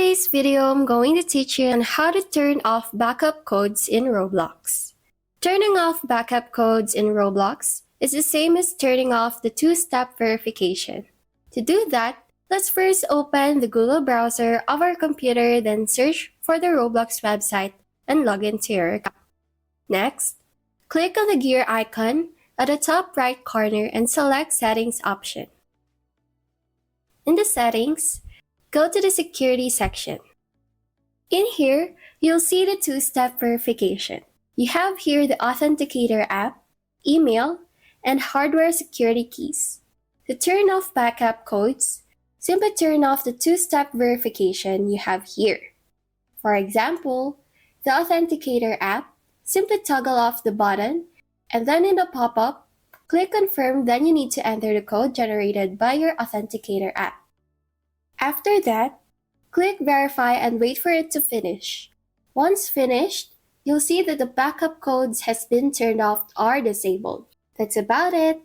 today's video, I'm going to teach you on how to turn off backup codes in Roblox. Turning off backup codes in Roblox is the same as turning off the two-step verification. To do that, let's first open the Google browser of our computer, then search for the Roblox website and log into your account. Next, click on the gear icon at the top right corner and select Settings option. In the Settings, go to the Security section. In here, you'll see the two-step verification. You have here the Authenticator app, email, and hardware security keys. To turn off backup codes, simply turn off the two-step verification you have here. For example, the Authenticator app, simply toggle off the button, and then in the pop-up, click Confirm, then you need to enter the code generated by your Authenticator app. After that, click Verify and wait for it to finish. Once finished, you'll see that the backup codes has been turned off or disabled. That's about it.